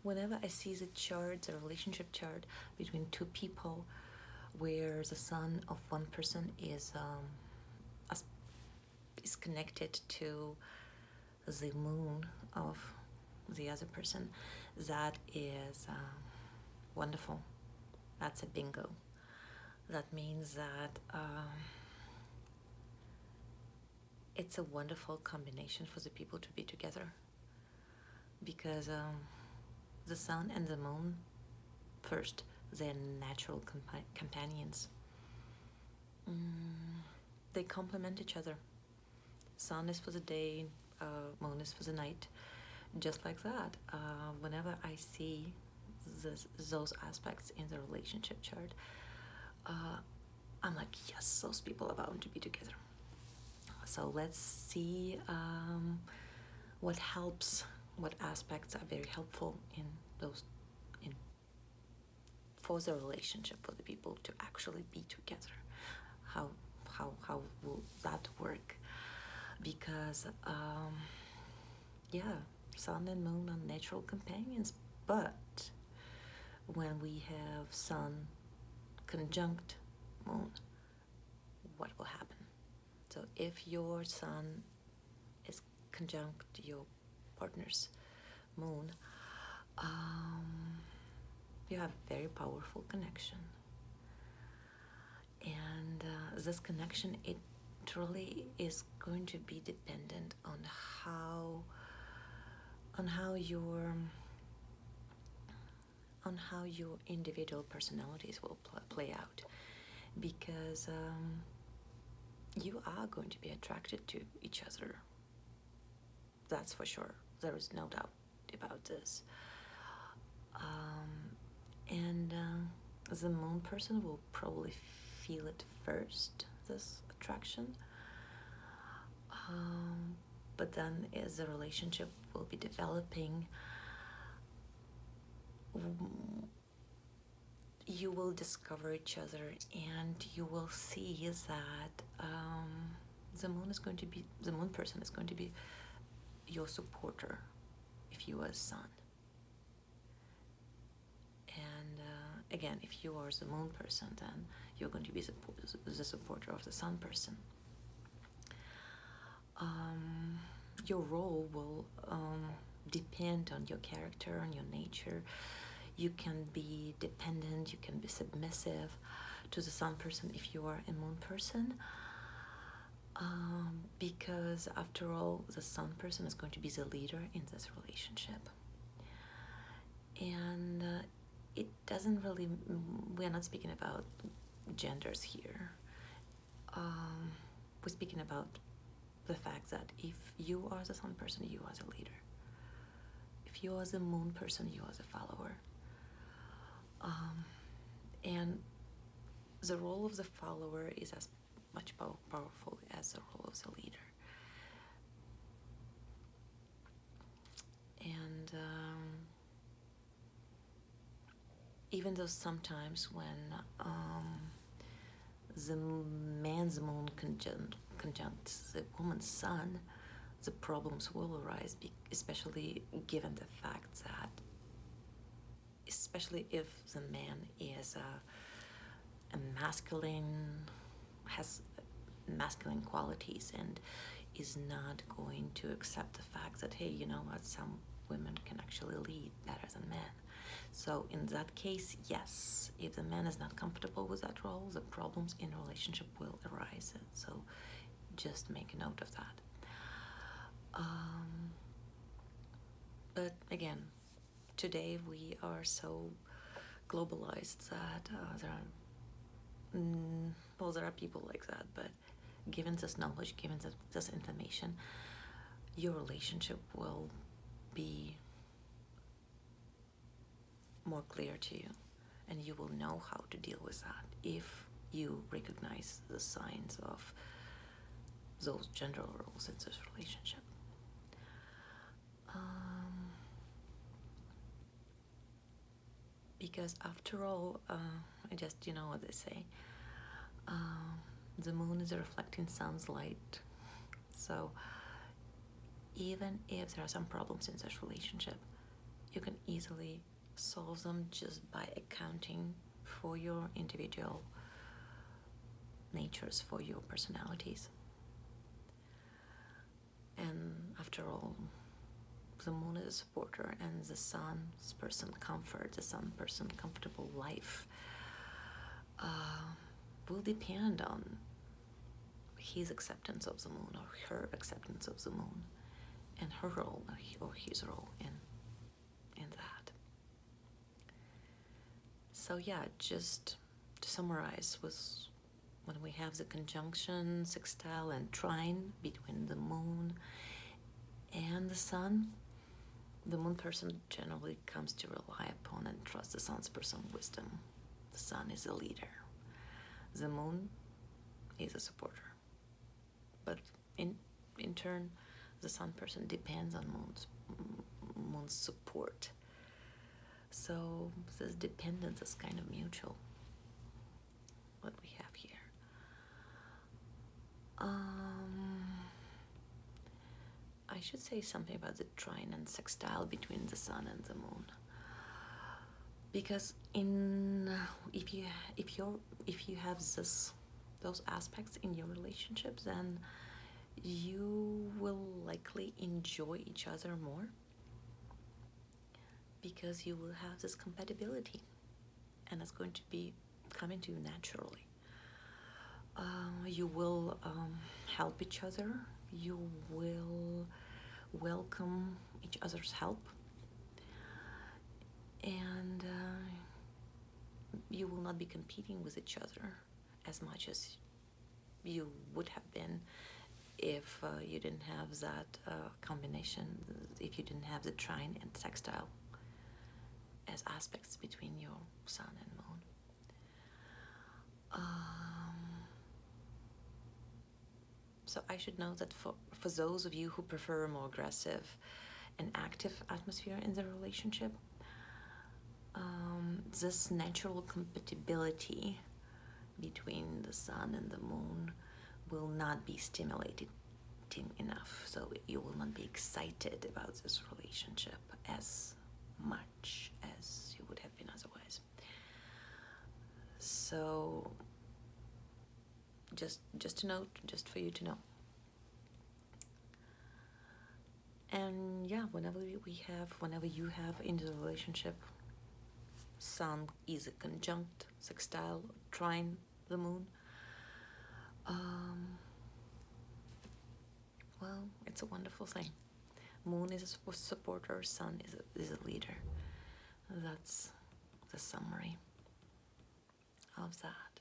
Whenever I see the chart, the relationship chart between two people, where the sun of one person is connected to the moon of the other person, that is wonderful. That's a bingo. That means that it's a wonderful combination for the people to be together, because the sun and the moon, first, they're natural companions. They complement each other. Sun is for the day, moon is for the night. Just like that, whenever I see those aspects in the relationship chart, I'm like, yes, those people are bound to be together. So let's see what helps, what aspects are very helpful in those, in for the relationship, for the people to actually be together. How will that work? Because yeah, sun and moon are natural companions, but when we have sun conjunct moon, what will happen? So if your sun is conjunct your partner's moon, you have very powerful connection. And this connection, it truly is going to be dependent on how your individual personalities will play out, because you are going to be attracted to each other. That's for sure. There is no doubt about this. And the moon person will probably feel it first, this attraction. But then as the relationship will be developing, you will discover each other, and you will see that the moon person is going to be your supporter if you are a sun. And again, if you are the moon person, then you're going to be the supporter of the sun person. Your role will depend on your character, on your nature. You can be dependent, you can be submissive to the sun person if you are a moon person, because after all, the sun person is going to be the leader in this relationship. And it doesn't really, we're not speaking about genders here. We're speaking about the fact that if you are the sun person, you are the leader. If you are the moon person, you are the follower. And the role of the follower is as much powerful as the role of the leader. And even though sometimes when the man's moon conjuncts the woman's sun, the problems will arise, especially given the fact that, especially if the man is a masculine, has masculine qualities, and is not going to accept the fact that, hey, you know what, some women can actually lead better than men. So in that case, yes, if the man is not comfortable with that role, the problems in a relationship will arise. So just make a note of that. But again, today we are so globalized that there are people like that, but given this knowledge, given this information, your relationship will be more clear to you, and you will know how to deal with that if you recognize the signs of those gender roles in this relationship. Because after all, I just, you know what they say, the moon is reflecting sun's light. So even if there are some problems in this relationship, you can easily solve them just by accounting for your individual natures, for your personalities. And after all, the moon is a supporter, and the sun's person comfort, the sun person comfortable life will depend on his acceptance of the moon, or her acceptance of the moon, and her role or his role in that. So yeah, just to summarize, was when we have the conjunction, sextile, and trine between the moon and the sun, the moon person generally comes to rely upon and trust the sun's person wisdom. The sun is a leader. The moon is a supporter. But in turn, the sun person depends on moon's support. So this dependence is kind of mutual, what we have here. I should say something about the trine and sextile between the sun and the moon, because if you have those aspects in your relationship, then you will likely enjoy each other more, because you will have this compatibility, and it's going to be coming to you naturally. You will help each other. You will welcome each other's help, and you will not be competing with each other as much as you would have been if you didn't have that combination, if you didn't have the trine and sextile as aspects between your sun and moon. So I should know that for those of you who prefer a more aggressive and active atmosphere in the relationship, this natural compatibility between the sun and the moon will not be stimulated enough. So you will not be excited about this relationship as much as you would have been otherwise. So just to note, just for you to know. And yeah, whenever you have in the relationship, sun is a conjunct, sextile, trine the moon, well, it's a wonderful thing. Moon is a supporter, sun is a leader. That's the summary of that.